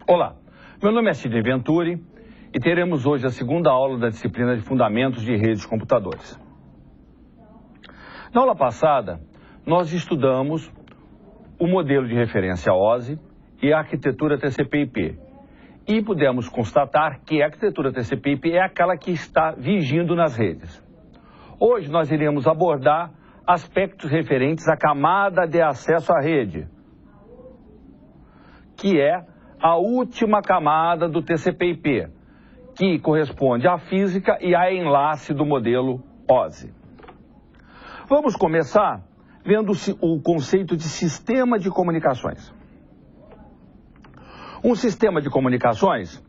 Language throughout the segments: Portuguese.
Olá, meu nome é Sidney Venturi e teremos hoje a segunda aula da disciplina de Fundamentos de Redes de Computadores. Na aula passada, nós estudamos o modelo de referência OSI e a arquitetura TCP/IP. E pudemos constatar que a arquitetura TCP/IP é aquela que está vigindo nas redes. Hoje nós iremos abordar aspectos referentes à camada de acesso à rede, que é a última camada do TCP/IP, que corresponde à física e a enlace do modelo OSI. Vamos começar vendo o conceito de sistema de comunicações. Um sistema de comunicações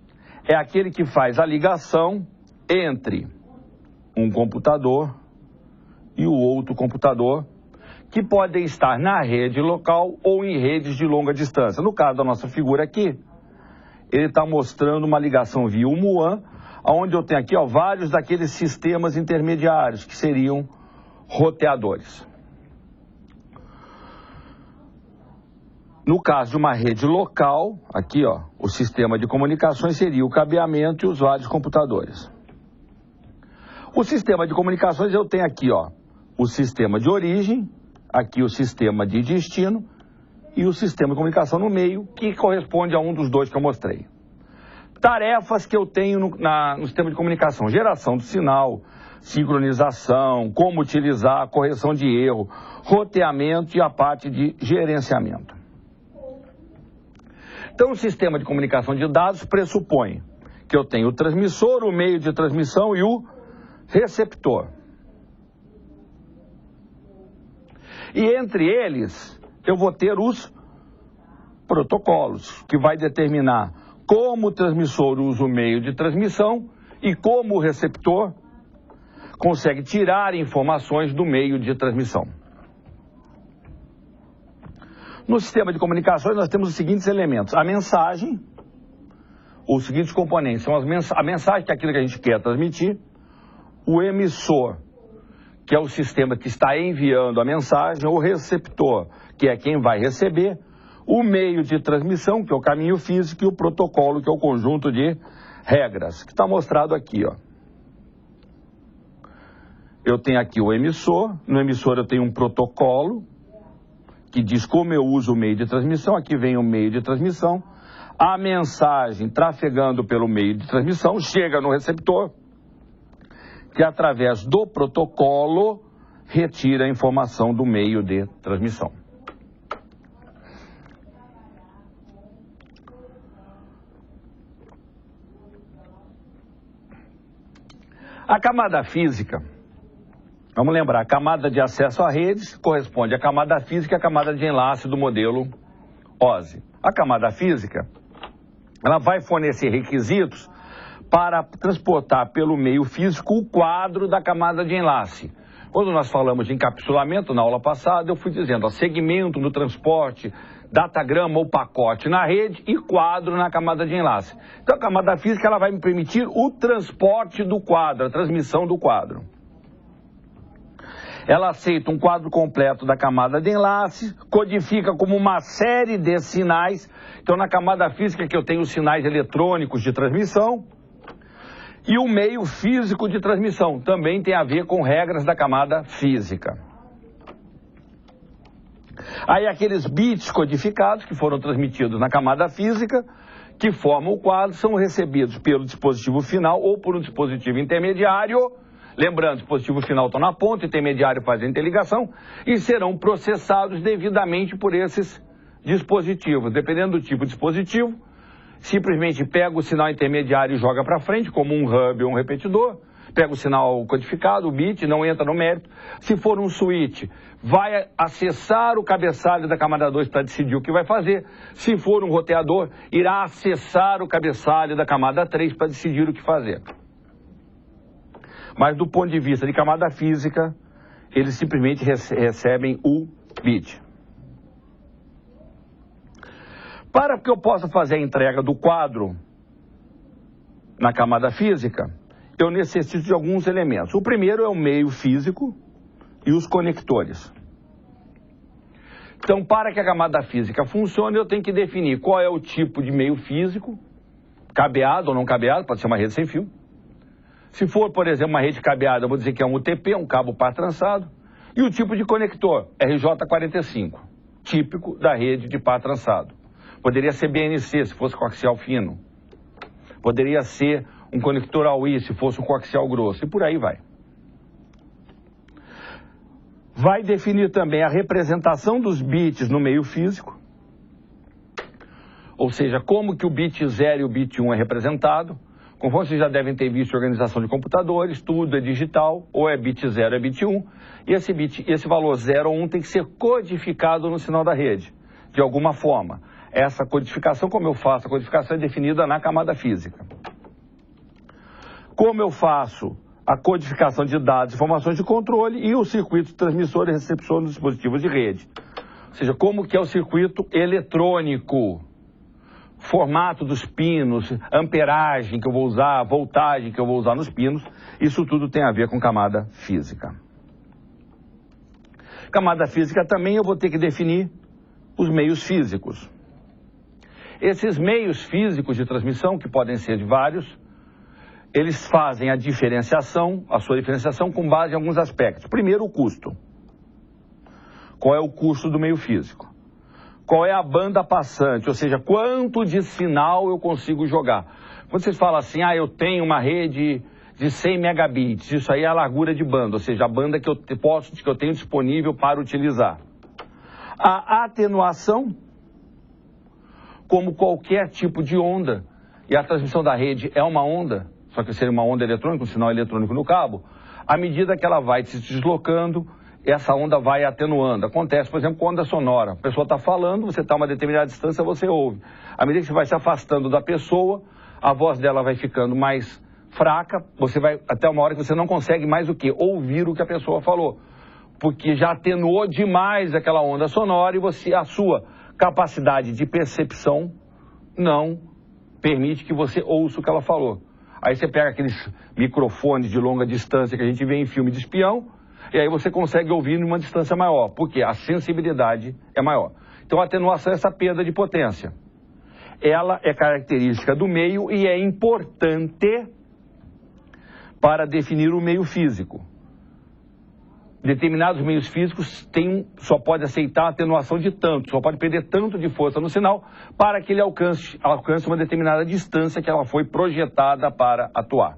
é aquele que faz a ligação entre um computador e o outro computador, que podem estar na rede local ou em redes de longa distância. No caso da nossa figura aqui, ele está mostrando uma ligação via WAN, onde eu tenho aqui vários daqueles sistemas intermediários, que seriam roteadores. No caso de uma rede local, aqui o sistema de comunicações seria o cabeamento e os vários computadores. O sistema de comunicações eu tenho aqui o sistema de origem, aqui o sistema de destino e o sistema de comunicação no meio, que corresponde a um dos dois que eu mostrei. Tarefas que eu tenho no sistema de comunicação: geração do sinal, sincronização, como utilizar, correção de erro, roteamento e a parte de gerenciamento. Então, o sistema de comunicação de dados pressupõe que eu tenho o transmissor, o meio de transmissão e o receptor. E entre eles, eu vou ter os protocolos, que vai determinar como o transmissor usa o meio de transmissão e como o receptor consegue tirar informações do meio de transmissão. No sistema de comunicações, nós temos os seguintes elementos: a mensagem, os seguintes componentes são a mensagem, que é aquilo que a gente quer transmitir, o emissor, que é o sistema que está enviando a mensagem, o receptor, que é quem vai receber, o meio de transmissão, que é o caminho físico, e o protocolo, que é o conjunto de regras, que está mostrado aqui. Eu tenho aqui o emissor, no emissor eu tenho um protocolo, que diz como eu uso o meio de transmissão, aqui vem o meio de transmissão, a mensagem trafegando pelo meio de transmissão, chega no receptor, que através do protocolo retira a informação do meio de transmissão. A camada física, vamos lembrar, a camada de acesso a redes corresponde à camada física e à camada de enlace do modelo OSI. A camada física, ela vai fornecer requisitos para transportar pelo meio físico o quadro da camada de enlace. Quando nós falamos de encapsulamento, na aula passada, eu fui dizendo segmento no transporte, datagrama ou pacote na rede e quadro na camada de enlace. Então a camada física ela vai me permitir o transporte do quadro, a transmissão do quadro. Ela aceita um quadro completo da camada de enlace, codifica como uma série de sinais. Então na camada física que eu tenho os sinais eletrônicos de transmissão, e o meio físico de transmissão também tem a ver com regras da camada física. Aí aqueles bits codificados que foram transmitidos na camada física, que formam o quadro, são recebidos pelo dispositivo final ou por um dispositivo intermediário. Lembrando, o dispositivo final está na ponta, o intermediário faz a interligação, e serão processados devidamente por esses dispositivos. Dependendo do tipo de dispositivo, simplesmente pega o sinal intermediário e joga para frente, como um hub ou um repetidor, pega o sinal codificado, o bit, não entra no mérito. Se for um switch, vai acessar o cabeçalho da camada 2 para decidir o que vai fazer. Se for um roteador, irá acessar o cabeçalho da camada 3 para decidir o que fazer. Mas do ponto de vista de camada física, eles simplesmente recebem o bit. Para que eu possa fazer a entrega do quadro na camada física, eu necessito de alguns elementos. O primeiro é o meio físico e os conectores. Então, para que a camada física funcione, eu tenho que definir qual é o tipo de meio físico, cabeado ou não cabeado, pode ser uma rede sem fio. Se for, por exemplo, uma rede cabeada, eu vou dizer que é um UTP, um cabo par trançado. E o tipo de conector, RJ45, típico da rede de par trançado. Poderia ser BNC, se fosse coaxial fino. Poderia ser um conector AUI, se fosse um coaxial grosso. E por aí vai. Vai definir também a representação dos bits no meio físico. Ou seja, como que o bit 0 e o bit 1 é representado. Conforme vocês já devem ter visto em organização de computadores, tudo é digital, ou é bit 0 ou é bit 1. E esse valor 0 ou 1 tem que ser codificado no sinal da rede, de alguma forma. Essa codificação, como eu faço? A codificação é definida na camada física. Como eu faço a codificação de dados, informações de controle e o circuito transmissor e receptor dos dispositivos de rede. Ou seja, como que é o circuito eletrônico, formato dos pinos, amperagem que eu vou usar, voltagem que eu vou usar nos pinos, isso tudo tem a ver com camada física. Camada física também eu vou ter que definir os meios físicos. Esses meios físicos de transmissão, que podem ser de vários, eles fazem a sua diferenciação com base em alguns aspectos. Primeiro, o custo. Qual é o custo do meio físico? Qual é a banda passante? Ou seja, quanto de sinal eu consigo jogar? Quando vocês falam assim, eu tenho uma rede de 100 megabits, isso aí é a largura de banda, ou seja, a banda que eu tenho disponível para utilizar. A atenuação, como qualquer tipo de onda, e a transmissão da rede é uma onda, só que seria uma onda eletrônica, um sinal eletrônico no cabo, à medida que ela vai se deslocando, essa onda vai atenuando. Acontece, por exemplo, com onda sonora. A pessoa está falando, você está a uma determinada distância, você ouve. À medida que você vai se afastando da pessoa, a voz dela vai ficando mais fraca, você vai até uma hora que você não consegue mais o quê? Ouvir o que a pessoa falou. Porque já atenuou demais aquela onda sonora e a sua capacidade de percepção não permite que você ouça o que ela falou. Aí você pega aqueles microfones de longa distância que a gente vê em filme de espião, e aí você consegue ouvir numa distância maior, porque a sensibilidade é maior. Então a atenuação é essa perda de potência. Ela é característica do meio e é importante para definir o meio físico. Determinados meios físicos só pode aceitar a atenuação de tanto, só pode perder tanto de força no sinal para que ele alcance uma determinada distância que ela foi projetada para atuar.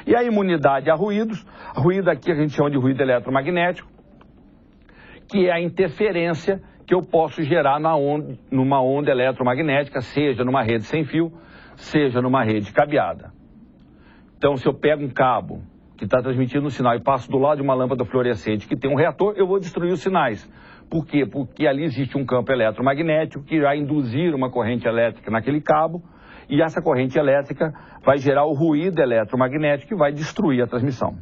E a imunidade a ruídos, ruído aqui a gente chama de ruído eletromagnético, que é a interferência que eu posso gerar numa onda eletromagnética, seja numa rede sem fio, seja numa rede cabeada. Então, se eu pego um cabo que está transmitindo um sinal e passo do lado de uma lâmpada fluorescente que tem um reator, eu vou destruir os sinais. Por quê? Porque ali existe um campo eletromagnético que vai induzir uma corrente elétrica naquele cabo, e essa corrente elétrica vai gerar o ruído eletromagnético que vai destruir a transmissão.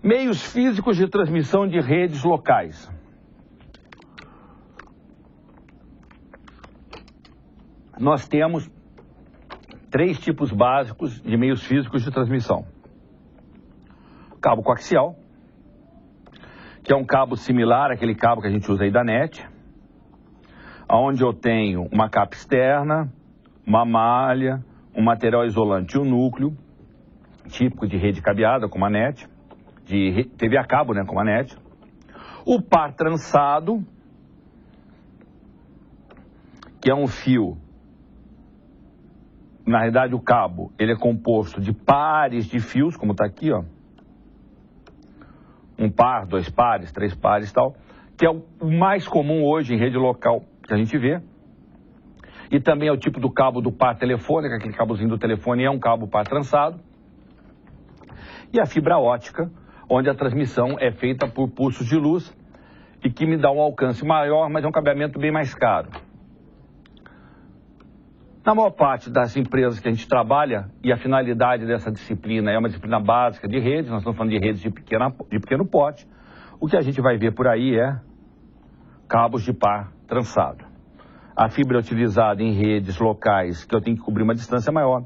Meios físicos de transmissão de redes locais. Nós temos 3 tipos básicos de meios físicos de transmissão. Cabo coaxial, que é um cabo similar àquele cabo que a gente usa aí da NET, onde eu tenho uma capa externa, uma malha, um material isolante e um núcleo, típico de rede cabeada, como a NET, de TV a cabo, né, como a NET. O par trançado, que é um fio. Na realidade, o cabo, ele é composto de pares de fios, como está aqui, ó. Um par, 2 pares, 3 pares e tal, que é o mais comum hoje em rede local que a gente vê. E também é o tipo do cabo do par telefônico, aquele cabozinho do telefone é um cabo par trançado. E a fibra ótica, onde a transmissão é feita por pulsos de luz e que me dá um alcance maior, mas é um cabeamento bem mais caro. Na maior parte das empresas que a gente trabalha, e a finalidade dessa disciplina é uma disciplina básica de redes, nós estamos falando de redes de pequeno porte, o que a gente vai ver por aí é cabos de par trançado. A fibra é utilizada em redes locais que eu tenho que cobrir uma distância maior,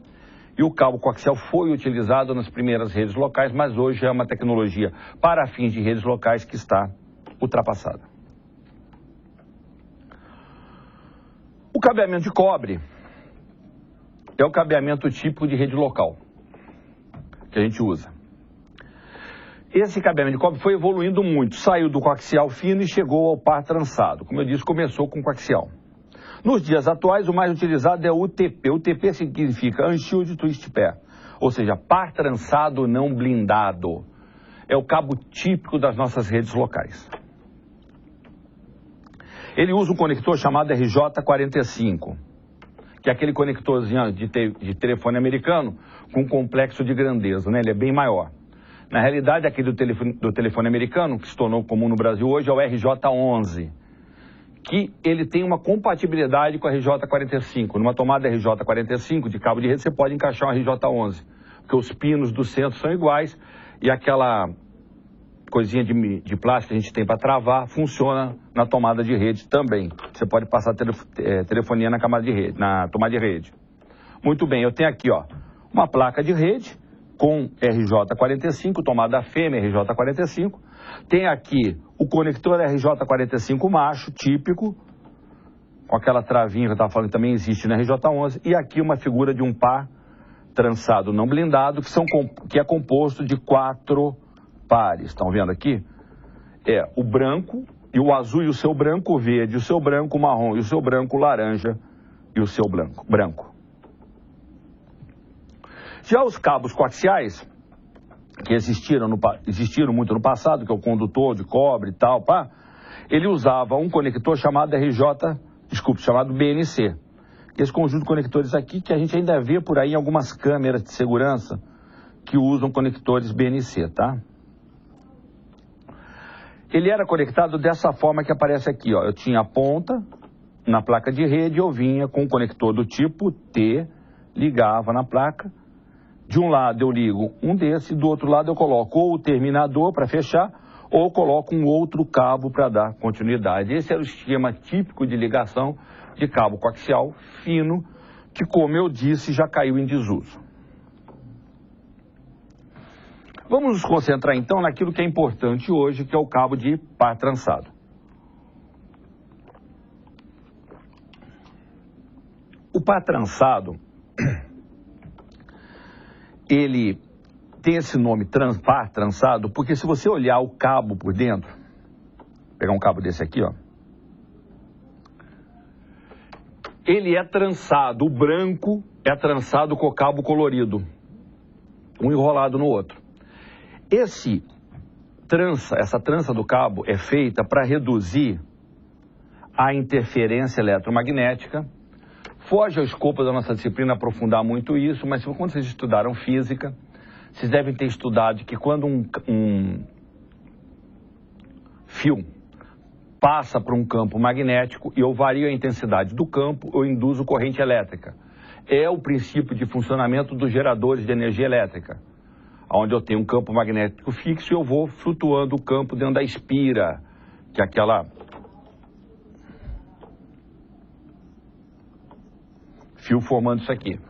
e o cabo coaxial foi utilizado nas primeiras redes locais, mas hoje é uma tecnologia para fins de redes locais que está ultrapassada. O cabeamento de cobre é o cabeamento típico de rede local que a gente usa. Esse cabeamento de cobre foi evoluindo muito, saiu do coaxial fino e chegou ao par trançado. Como eu disse, começou com coaxial. Nos dias atuais, o mais utilizado é o UTP. O UTP significa Unshielded Twist Pair, ou seja, par trançado não blindado. É o cabo típico das nossas redes locais. Ele usa um conector chamado RJ45, que é aquele conectorzinho de telefone americano com complexo de grandeza, né? Ele é bem maior. Na realidade, aquele do telefone americano, que se tornou comum no Brasil hoje, é o RJ11, que ele tem uma compatibilidade com a RJ45. Numa tomada RJ45 de cabo de rede, você pode encaixar um RJ11, porque os pinos do centro são iguais e aquela coisinha de plástico que a gente tem para travar funciona na tomada de rede também. Você pode passar telefonia na tomada de rede. Muito bem, eu tenho aqui uma placa de rede com RJ45, tomada fêmea RJ45. Tem aqui o conector RJ45 macho, típico, com aquela travinha que eu estava falando que também existe na RJ11. E aqui uma figura de um par trançado não blindado, que é composto de 4 pares. Estão vendo aqui? É o branco e o azul e o seu branco, o verde e o seu branco, o marrom e o seu branco, o laranja e o seu branco. Já os cabos coaxiais, que existiram muito no passado, que é o condutor de cobre e tal, ele usava um conector chamado chamado BNC. Esse conjunto de conectores aqui, que a gente ainda vê por aí em algumas câmeras de segurança que usam conectores BNC, tá? Ele era conectado dessa forma que aparece aqui, Eu tinha a ponta na placa de rede, eu vinha com um conector do tipo T, ligava na placa. De um lado eu ligo um desse, do outro lado eu coloco ou o terminador para fechar, ou coloco um outro cabo para dar continuidade. Esse era o esquema típico de ligação de cabo coaxial fino, que, como eu disse, já caiu em desuso. Vamos nos concentrar então naquilo que é importante hoje, que é o cabo de par trançado. O par trançado, ele tem esse nome par trançado, porque se você olhar o cabo por dentro, pegar um cabo desse aqui, ele é trançado, o branco é trançado com o cabo colorido, um enrolado no outro. Essa trança do cabo é feita para reduzir a interferência eletromagnética. Foge ao escopo da nossa disciplina aprofundar muito isso, mas quando vocês estudaram física, vocês devem ter estudado que quando um fio passa por um campo magnético e eu vario a intensidade do campo, eu induzo corrente elétrica. É o princípio de funcionamento dos geradores de energia elétrica, onde eu tenho um campo magnético fixo e eu vou flutuando o campo dentro da espira, que é aquela fio formando isso aqui.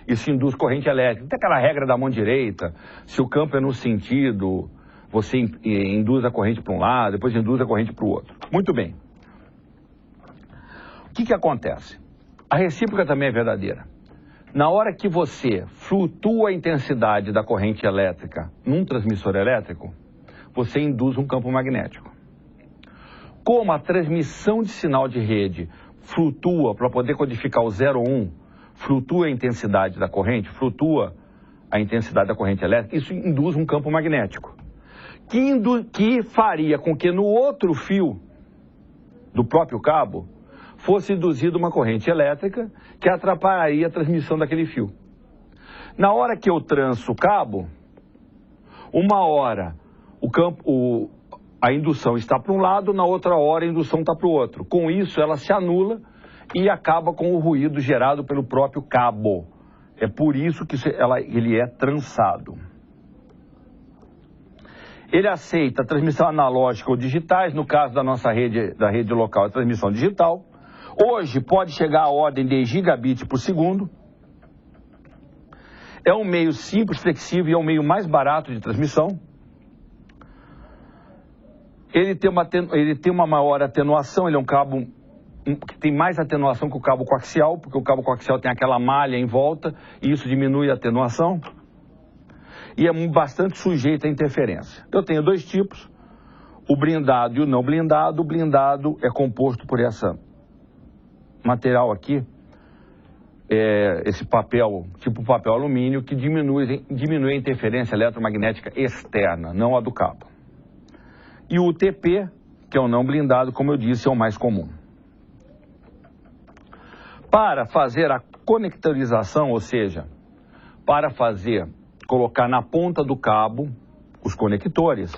Isso induz corrente elétrica. Tem aquela regra da mão direita, se o campo é no sentido, você induz a corrente para um lado, depois induz a corrente para o outro. Muito bem. O que acontece? A recíproca também é verdadeira. Na hora que você flutua a intensidade da corrente elétrica num transmissor elétrico, você induz um campo magnético. Como a transmissão de sinal de rede flutua para poder codificar o 0 ou 1, flutua a intensidade da corrente, flutua a intensidade da corrente elétrica, isso induz um campo magnético, que faria com que no outro fio do próprio cabo fosse induzida uma corrente elétrica que atrapalharia a transmissão daquele fio. Na hora que eu tranço o cabo, uma hora a indução está para um lado, na outra hora a indução está para o outro. Com isso, ela se anula e acaba com o ruído gerado pelo próprio cabo. É por isso que ele é trançado. Ele aceita a transmissão analógica ou digitais, no caso da nossa rede, da rede local, a transmissão digital. Hoje pode chegar à ordem de gigabit por segundo. É um meio simples, flexível e é um meio mais barato de transmissão. Ele tem uma maior atenuação, ele é um cabo que tem mais atenuação que o cabo coaxial, porque o cabo coaxial tem aquela malha em volta, e isso diminui a atenuação. E é bastante sujeito à interferência. Eu tenho dois tipos, o blindado e o não blindado. O blindado é composto por essa material aqui, esse papel, tipo papel alumínio, que diminui a interferência eletromagnética externa, não a do cabo. E o UTP, que é o não blindado, como eu disse, é o mais comum. Para fazer a conectorização, ou seja, para colocar na ponta do cabo os conectores,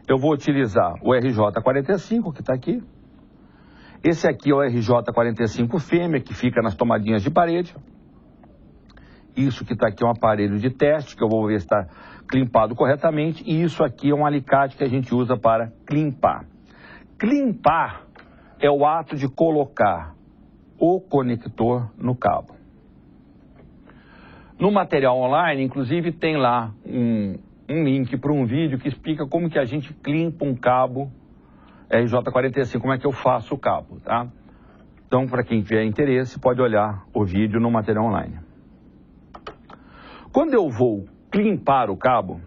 eu vou utilizar o RJ45, que está aqui. Esse aqui é o RJ45 fêmea, que fica nas tomadinhas de parede. Isso que está aqui é um aparelho de teste, que eu vou ver se está climpado corretamente. E isso aqui é um alicate que a gente usa para climpar. Climpar é o ato de colocar o conector no cabo. No material online, inclusive, tem lá um link para um vídeo que explica como que a gente climpa um cabo RJ45, como é que eu faço o cabo, tá? Então, para quem tiver interesse, pode olhar o vídeo no material online. Quando eu vou climpar o cabo,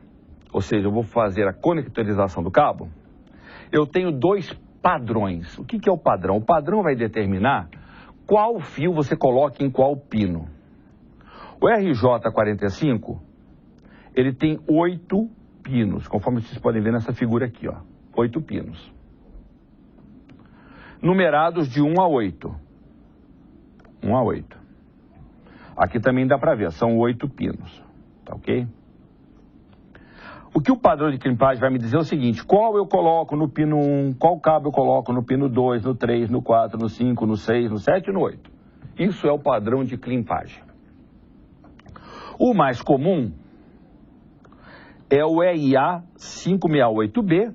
ou seja, eu vou fazer a conectorização do cabo, eu tenho dois padrões. O que é o padrão? O padrão vai determinar qual fio você coloca em qual pino. O RJ45, ele tem 8 pinos, conforme vocês podem ver nessa figura aqui, ó, 8 pinos. Numerados de 1 a 8. 1 a 8. Aqui também dá para ver, são 8 pinos, tá ok? O que o padrão de climpagem vai me dizer é o seguinte: qual eu coloco no pino 1, qual cabo eu coloco no pino 2, no 3, no 4, no 5, no 6, no 7 e no 8. Isso é o padrão de climpagem. O mais comum é o EIA 568B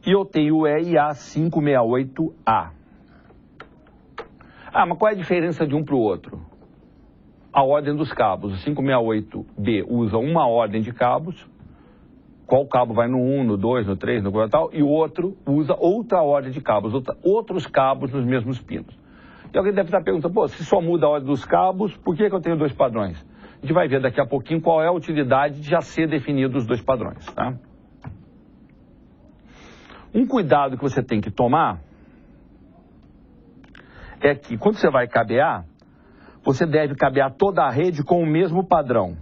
e eu tenho o EIA 568A. Ah, mas qual é a diferença de um para o outro? A ordem dos cabos. O 568B usa uma ordem de cabos. Qual cabo vai no 1, no 2, no 3, no 4 e tal, e o outro usa outra ordem de cabos, outros cabos nos mesmos pinos. E alguém deve estar perguntando, pô, se só muda a ordem dos cabos, por que eu tenho dois padrões? A gente vai ver daqui a pouquinho qual é a utilidade de já ser definido os dois padrões, tá? Um cuidado que você tem que tomar é que quando você vai cabear, você deve cabear toda a rede com o mesmo padrão.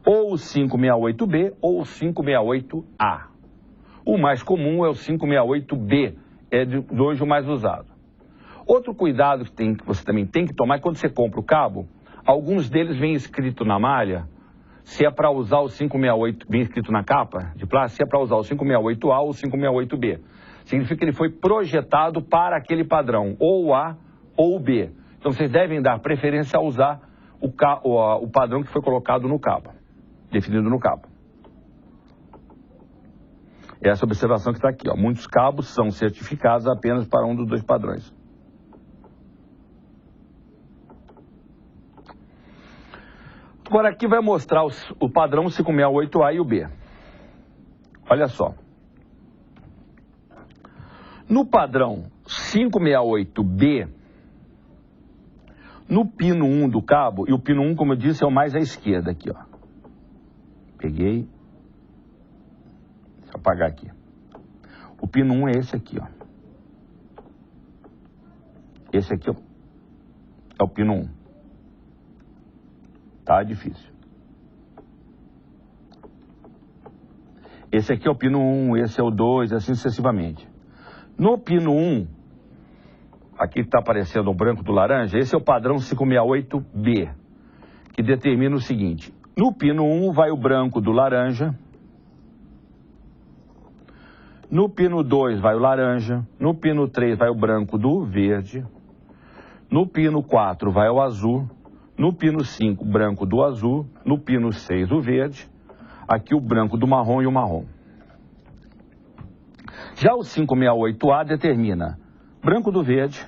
Ou o 568B ou o 568A. O mais comum é o 568B, é de hoje o mais usado. Outro cuidado que você também tem que tomar é quando você compra o cabo, alguns deles vêm escrito na malha, se é para usar o 568, vem escrito na capa de plástico, se é para usar o 568A ou o 568B. Significa que ele foi projetado para aquele padrão, ou o A ou o B. Então vocês devem dar preferência a usar o padrão que foi colocado no cabo, definido no cabo. Essa observação que está aqui, ó. Muitos cabos são certificados apenas para um dos dois padrões. Agora aqui vai mostrar o padrão 568A e o B. Olha só. No padrão 568B, no pino 1 do cabo, e o pino 1, como eu disse, é o mais à esquerda aqui, ó. Peguei. Deixa eu apagar aqui. O pino 1 é esse aqui, ó. Esse aqui é o pino 1. Tá difícil. Esse aqui é o pino 1, esse é o 2, assim sucessivamente. No pino 1, aqui está aparecendo o branco do laranja, esse é o padrão 568B, que determina o seguinte: no pino 1 vai o branco do laranja, no pino 2 vai o laranja, no pino 3 vai o branco do verde, no pino 4 vai o azul, no pino 5 branco do azul, no pino 6 o verde, aqui o branco do marrom e o marrom. Já o 568A determina branco do verde,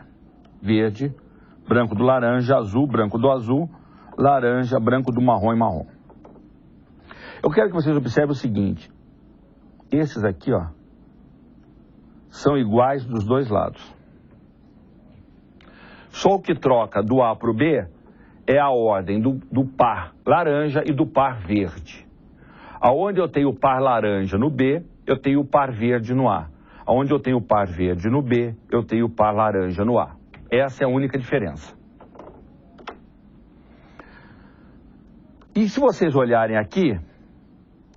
verde, branco do laranja, azul, branco do azul, laranja, branco do marrom e marrom. Eu quero que vocês observem o seguinte: esses aqui, ó, são iguais dos dois lados. Só o que troca do A para o B é a ordem do par laranja e do par verde. Aonde eu tenho o par laranja no B, eu tenho o par verde no A. Aonde eu tenho o par verde no B, eu tenho o par laranja no A. Essa é a única diferença. E se vocês olharem aqui,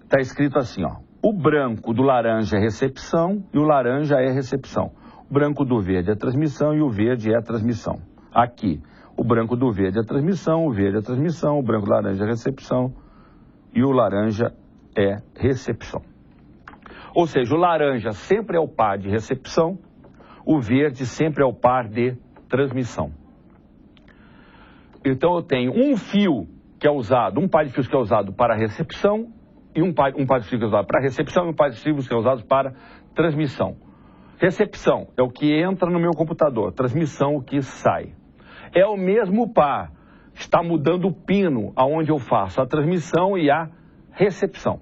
está escrito assim, ó. O branco do laranja é recepção e o laranja é recepção. O branco do verde é transmissão e o verde é transmissão. Aqui, o branco do verde é transmissão, o verde é transmissão, o branco do laranja é recepção e o laranja é recepção. Ou seja, o laranja sempre é o par de recepção, o verde sempre é o par de transmissão. Então eu tenho um fio que é usado, um par de fios que é usado para recepção e um par de fios que é usado para recepção e um par de fios que é usado para transmissão. Recepção é o que entra no meu computador, transmissão o que sai. É o mesmo par, está mudando o pino aonde eu faço a transmissão e a recepção.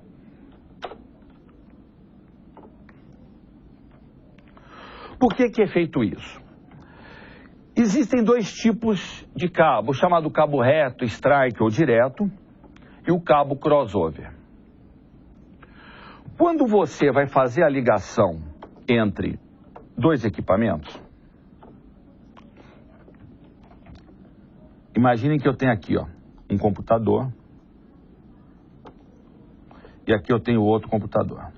Por que é feito isso? Existem dois tipos de cabo, o chamado cabo reto, strike ou direto, e o cabo crossover. Quando você vai fazer a ligação entre dois equipamentos, imaginem que eu tenho aqui, ó, um computador e aqui eu tenho outro computador.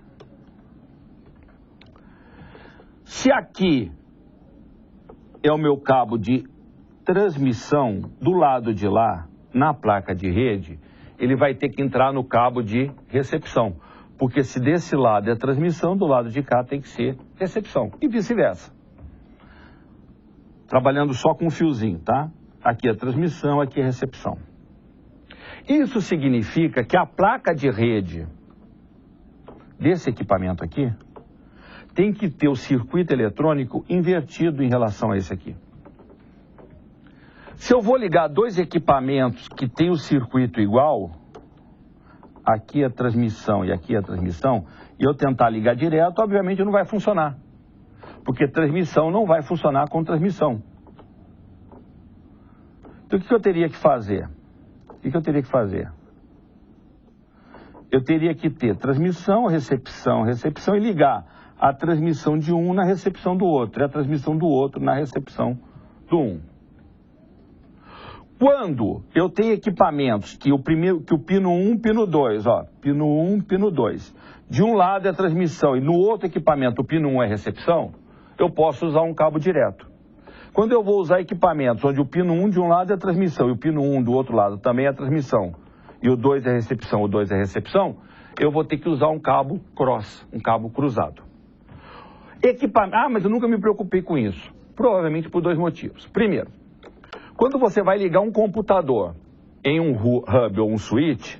Se aqui é o meu cabo de transmissão, do lado de lá, na placa de rede, ele vai ter que entrar no cabo de recepção. Porque se desse lado é transmissão, do lado de cá tem que ser recepção. E vice-versa. Trabalhando só com um fiozinho, tá? Aqui é transmissão, aqui é recepção. Isso significa que a placa de rede desse equipamento aqui tem que ter o circuito eletrônico invertido em relação a esse aqui. Se eu vou ligar dois equipamentos que têm o circuito igual, aqui é transmissão e aqui é transmissão, e eu tentar ligar direto, obviamente não vai funcionar. Porque transmissão não vai funcionar com transmissão. Então o que eu teria que fazer? Eu teria que ter transmissão, recepção e ligar a transmissão de um na recepção do outro, e a transmissão do outro na recepção do um. Quando eu tenho equipamentos que o pino 1, pino 2, ó, pino 1, pino 2, de um lado é transmissão e no outro equipamento o pino 1 é recepção, eu posso usar um cabo direto. Quando eu vou usar equipamentos onde o pino 1 de um lado é transmissão e o pino 1 do outro lado também é transmissão, e o 2 é recepção, o 2 é recepção, eu vou ter que usar um cabo cross, um cabo cruzado. Mas eu nunca me preocupei com isso. Provavelmente por dois motivos. Primeiro, quando você vai ligar um computador em um hub ou um switch,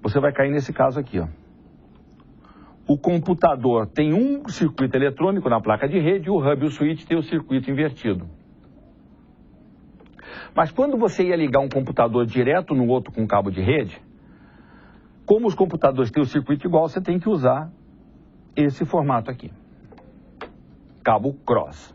você vai cair nesse caso aqui, ó. O computador tem um circuito eletrônico na placa de rede e o hub e o switch tem o circuito invertido. Mas quando você ia ligar um computador direto no outro com cabo de rede, como os computadores têm o circuito igual, você tem que usar esse formato aqui. Cabo cross.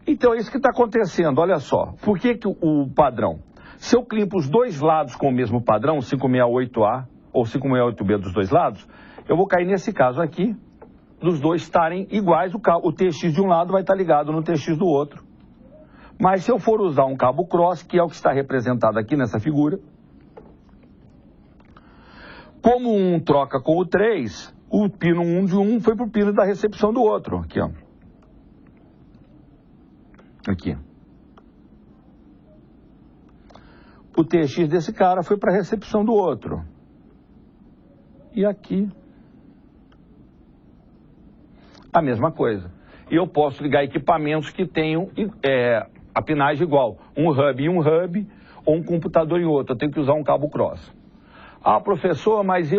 Então é isso que está acontecendo, olha só. Por que o padrão? Se eu climpo os dois lados com o mesmo padrão, 568A ou 568B dos dois lados, eu vou cair nesse caso aqui, dos dois estarem iguais, o TX de um lado vai estar ligado no TX do outro. Mas se eu for usar um cabo cross, que é o que está representado aqui nessa figura, como um troca com o 3, o pino 1 de um foi para o pino da recepção do outro. Aqui, ó. Aqui. O TX desse cara foi para a recepção do outro. E aqui, a mesma coisa. E eu posso ligar equipamentos que tenham a pinagem igual. Um hub em um hub, ou um computador em outro. Eu tenho que usar um cabo cross. Ah, professor, mas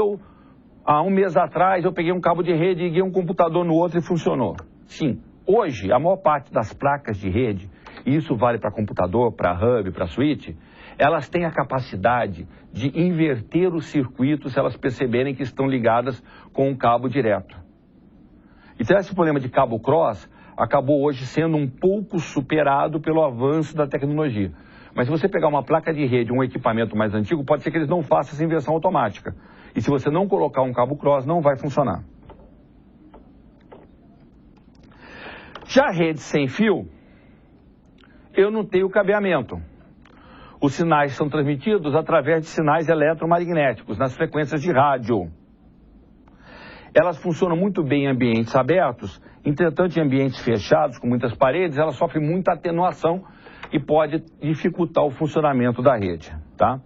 há um mês atrás, eu peguei um cabo de rede e liguei um computador no outro e funcionou. Sim, hoje, a maior parte das placas de rede, e isso vale para computador, para hub, para switch, elas têm a capacidade de inverter os circuitos se elas perceberem que estão ligadas com um cabo direto. Então esse problema de cabo cross acabou hoje sendo um pouco superado pelo avanço da tecnologia. Mas se você pegar uma placa de rede, um equipamento mais antigo, pode ser que eles não façam essa inversão automática. E se você não colocar um cabo cross, não vai funcionar. Já a rede sem fio, eu não tenho cabeamento. Os sinais são transmitidos através de sinais eletromagnéticos, nas frequências de rádio. Elas funcionam muito bem em ambientes abertos, entretanto, em ambientes fechados, com muitas paredes, elas sofrem muita atenuação e pode dificultar o funcionamento da rede, tá?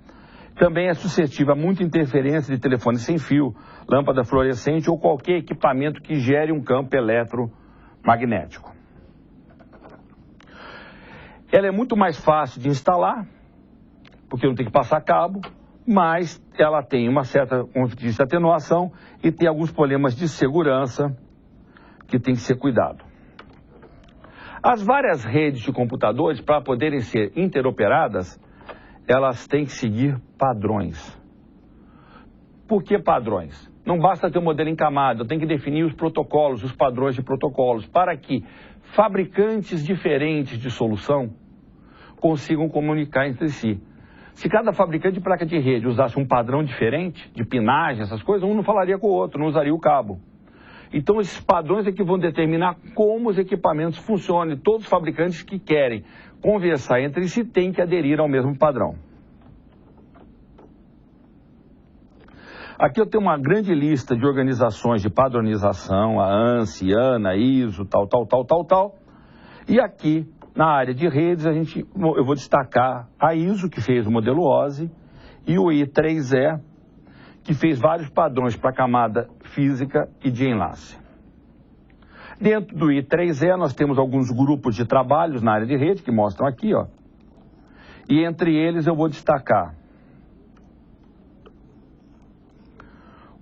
Também é suscetível a muita interferência de telefone sem fio, lâmpada fluorescente ou qualquer equipamento que gere um campo eletromagnético. Ela é muito mais fácil de instalar, porque não tem que passar cabo, mas ela tem uma certa atenuação e tem alguns problemas de segurança que tem que ser cuidado. As várias redes de computadores, para poderem ser interoperadas, elas têm que seguir padrões. Por que padrões? Não basta ter um modelo em camada, tem que definir os protocolos, os padrões de protocolos, para que fabricantes diferentes de solução consigam comunicar entre si. Se cada fabricante de placa de rede usasse um padrão diferente, de pinagem, essas coisas, um não falaria com o outro, não usaria o cabo. Então esses padrões é que vão determinar como os equipamentos funcionam. Todos os fabricantes que querem conversar entre si têm que aderir ao mesmo padrão. Aqui eu tenho uma grande lista de organizações de padronização, a ANSI, ANA, ISO, tal. E aqui, na área de redes, eu vou destacar a ISO, que fez o modelo OSI, e o I3E, que fez vários padrões para camada física e de enlace. Dentro do I3E, nós temos alguns grupos de trabalhos na área de rede, que mostram aqui, ó. E entre eles eu vou destacar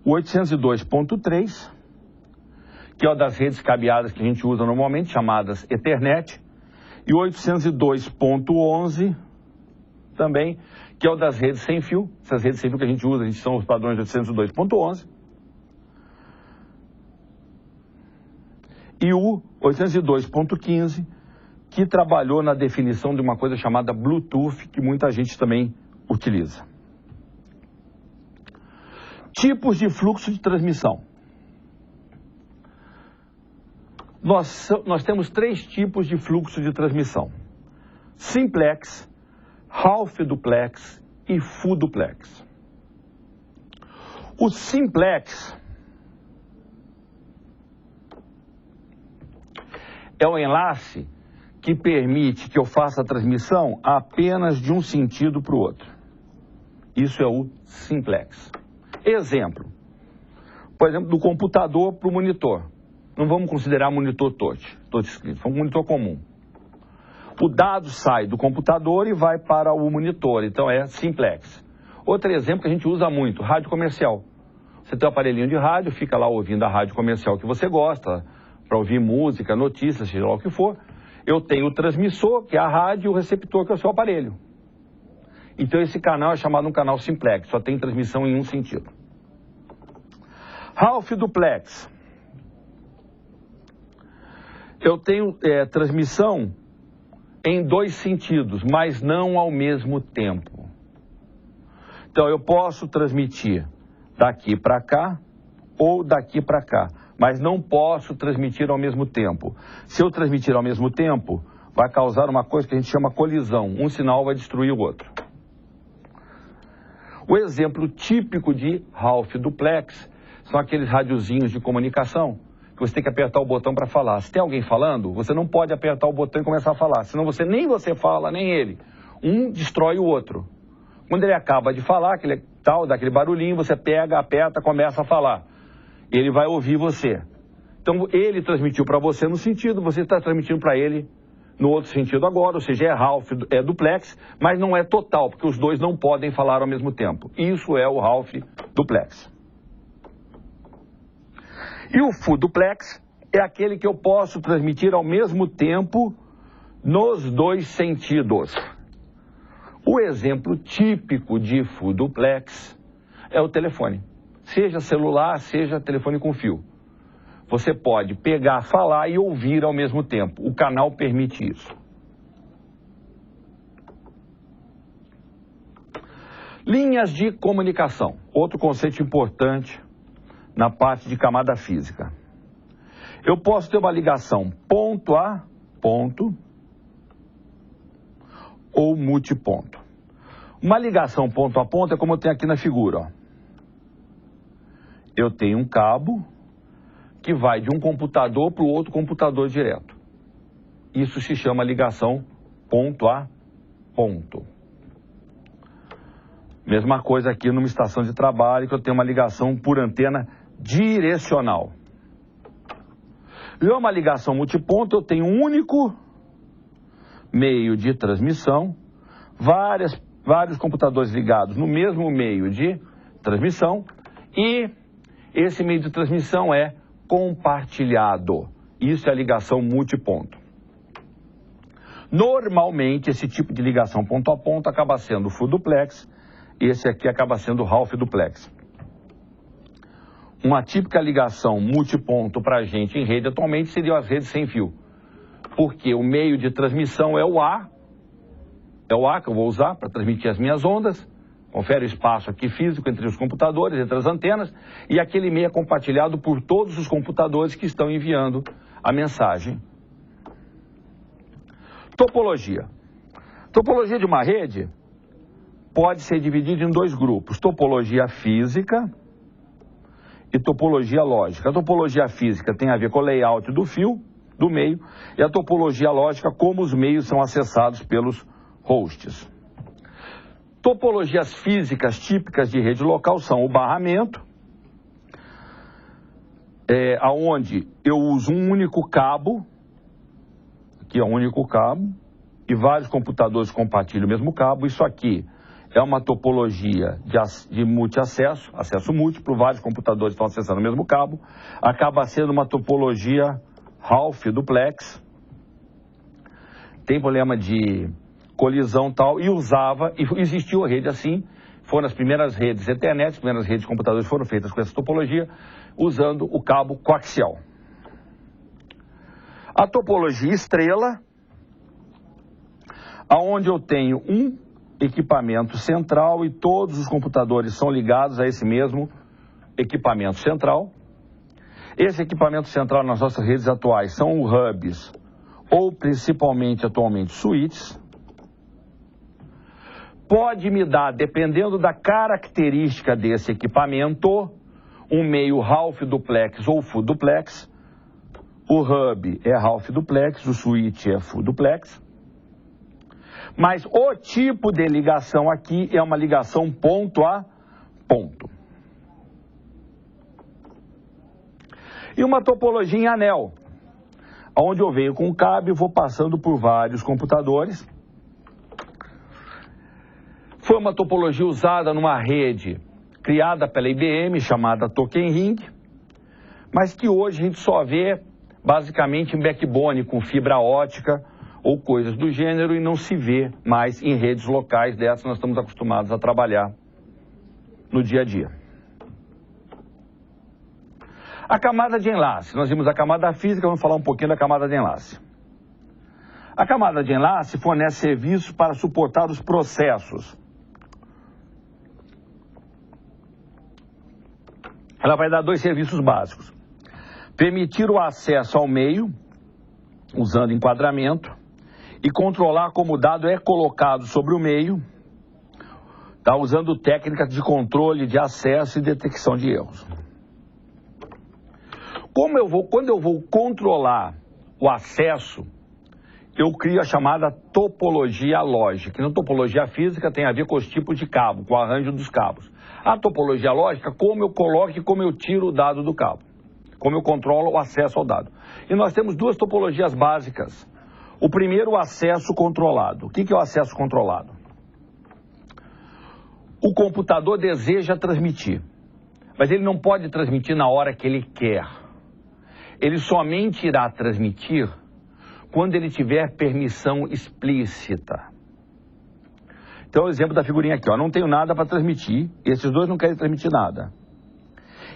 o 802.3, que é uma das redes cabeadas que a gente usa normalmente, chamadas Ethernet, e o 802.11 também, que é o das redes sem fio. Essas redes sem fio que a gente usa, são os padrões de 802.11. E o 802.15, que trabalhou na definição de uma coisa chamada Bluetooth, que muita gente também utiliza. Tipos de fluxo de transmissão. Nós temos 3 tipos de fluxo de transmissão: simplex, half duplex e full duplex. O simplex é o enlace que permite que eu faça a transmissão apenas de um sentido para o outro. Isso é o simplex. Exemplo, por exemplo, do computador para o monitor. Não vamos considerar monitor touchscreen, é um monitor comum. O dado sai do computador e vai para o monitor, então é simplex. Outro exemplo que a gente usa muito, rádio comercial. Você tem um aparelhinho de rádio, fica lá ouvindo a rádio comercial que você gosta, para ouvir música, notícias, seja lá o que for. Eu tenho o transmissor, que é a rádio, e o receptor, que é o seu aparelho. Então esse canal é chamado um canal simplex, só tem transmissão em um sentido. Half duplex. Eu tenho transmissão em 2 sentidos, mas não ao mesmo tempo. Então eu posso transmitir daqui para cá ou daqui para cá, mas não posso transmitir ao mesmo tempo. Se eu transmitir ao mesmo tempo, vai causar uma coisa que a gente chama colisão. Um sinal vai destruir o outro. O exemplo típico de half duplex são aqueles radiozinhos de comunicação que você tem que apertar o botão para falar. Se tem alguém falando, você não pode apertar o botão e começar a falar, senão nem você fala, nem ele. Um destrói o outro. Quando ele acaba de falar, dá aquele barulhinho, você pega, aperta, começa a falar. Ele vai ouvir você. Então ele transmitiu para você no sentido, você está transmitindo para ele no outro sentido agora, ou seja, é half, é duplex, mas não é total, porque os dois não podem falar ao mesmo tempo. Isso é o half duplex. E o full duplex é aquele que eu posso transmitir ao mesmo tempo nos 2 sentidos. O exemplo típico de full duplex é o telefone. Seja celular, seja telefone com fio. Você pode pegar, falar e ouvir ao mesmo tempo. O canal permite isso. Linhas de comunicação. Outro conceito importante na parte de camada física. Eu posso ter uma ligação ponto a ponto ou multiponto. Uma ligação ponto a ponto é como eu tenho aqui na figura. Ó. Eu tenho um cabo que vai de um computador para o outro computador direto. Isso se chama ligação ponto a ponto. Mesma coisa aqui numa estação de trabalho, que eu tenho uma ligação por antena direcional. E uma ligação multiponto, eu tenho um único meio de transmissão, vários computadores ligados no mesmo meio de transmissão, e esse meio de transmissão é compartilhado. Isso é a ligação multiponto. Normalmente, esse tipo de ligação ponto a ponto acaba sendo full duplex, esse aqui acaba sendo half duplex. Uma típica ligação multiponto para a gente em rede atualmente seriam as redes sem fio. Porque o meio de transmissão é o A que eu vou usar para transmitir as minhas ondas, confere o espaço aqui físico entre os computadores, entre as antenas, e aquele meio é compartilhado por todos os computadores que estão enviando a mensagem. Topologia. Topologia de uma rede pode ser dividida em dois grupos, topologia física e topologia lógica. A topologia física tem a ver com o layout do fio, do meio, e a topologia lógica, como os meios são acessados pelos hosts. Topologias físicas típicas de rede local são o barramento, aonde eu uso um único cabo, aqui é um único cabo, e vários computadores compartilham o mesmo cabo. Isso aqui é uma topologia de multiacesso, acesso múltiplo, vários computadores estão acessando o mesmo cabo. Acaba sendo uma topologia half duplex. Tem problema de colisão e tal, e existiu a rede assim. Foram as primeiras redes Ethernet, as primeiras redes de computadores foram feitas com essa topologia, usando o cabo coaxial. A topologia estrela, aonde eu tenho um equipamento central e todos os computadores são ligados a esse mesmo equipamento central. Esse equipamento central nas nossas redes atuais são os hubs, ou principalmente atualmente switches. Pode me dar, dependendo da característica desse equipamento, um meio half duplex ou full duplex. O hub é half duplex, o switch é full duplex. Mas o tipo de ligação aqui é uma ligação ponto a ponto. E uma topologia em anel, onde eu venho com um cabo e vou passando por vários computadores. Foi uma topologia usada numa rede criada pela IBM, chamada Token Ring, mas que hoje a gente só vê basicamente em backbone, com fibra ótica ou coisas do gênero, e não se vê mais em redes locais dessas. Nós estamos acostumados a trabalhar no dia a dia. A camada de enlace. Nós vimos a camada física, vamos falar um pouquinho da camada de enlace. A camada de enlace fornece serviços para suportar os processos. Ela vai dar dois serviços básicos. Permitir o acesso ao meio, usando enquadramento, e controlar como o dado é colocado sobre o meio, usando técnicas de controle de acesso e detecção de erros. Quando eu vou controlar o acesso, eu crio a chamada topologia lógica. Na topologia física tem a ver com os tipos de cabo, com o arranjo dos cabos. A topologia lógica, como eu coloco e como eu tiro o dado do cabo, como eu controlo o acesso ao dado. E nós temos duas topologias básicas. O primeiro, o acesso controlado. O que é o acesso controlado? O computador deseja transmitir, mas ele não pode transmitir na hora que ele quer. Ele somente irá transmitir quando ele tiver permissão explícita. Então, o exemplo da figurinha aqui, ó, não tenho nada para transmitir, esses dois não querem transmitir nada.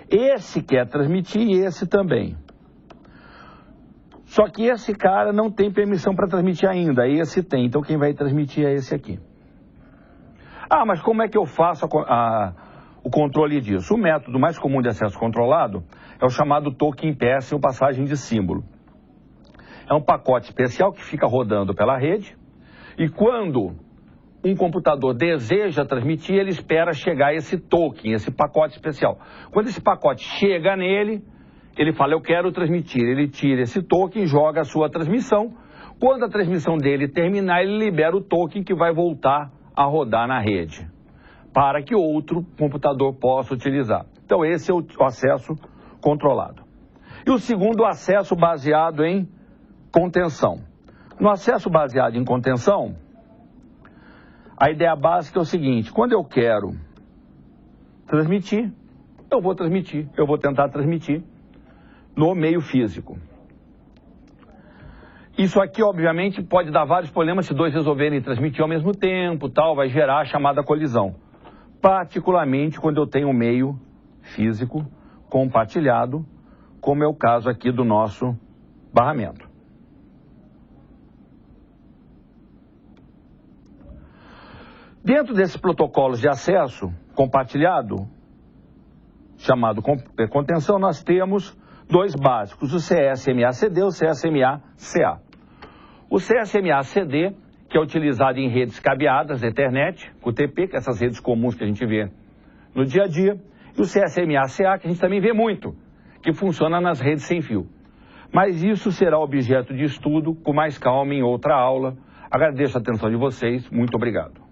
Esse quer transmitir e esse também. Só que esse cara não tem permissão para transmitir ainda, esse tem, então quem vai transmitir é esse aqui. Ah, mas como é que eu faço o controle disso? O método mais comum de acesso controlado é o chamado token PS, ou passagem de símbolo. É um pacote especial que fica rodando pela rede e quando um computador deseja transmitir, ele espera chegar esse token, esse pacote especial. Quando esse pacote chega nele, ele fala, eu quero transmitir. Ele tira esse token, joga a sua transmissão. Quando a transmissão dele terminar, ele libera o token que vai voltar a rodar na rede, para que outro computador possa utilizar. Então esse é o acesso controlado. E o segundo, o acesso baseado em contenção. No acesso baseado em contenção, a ideia básica é o seguinte, quando eu quero transmitir, eu vou tentar transmitir no meio físico. Isso aqui, obviamente, pode dar vários problemas se dois resolverem transmitir ao mesmo tempo, tal, vai gerar a chamada colisão. Particularmente quando eu tenho um meio físico compartilhado, como é o caso aqui do nosso barramento. Dentro desses protocolos de acesso compartilhado, chamado contenção, nós temos dois básicos, o CSMA-CD e o CSMA-CA. O CSMA-CD, que é utilizado em redes cabeadas, Ethernet, QTP, que é essas redes comuns que a gente vê no dia a dia, e o CSMA-CA, que a gente também vê muito, que funciona nas redes sem fio. Mas isso será objeto de estudo com mais calma em outra aula. Agradeço a atenção de vocês, muito obrigado.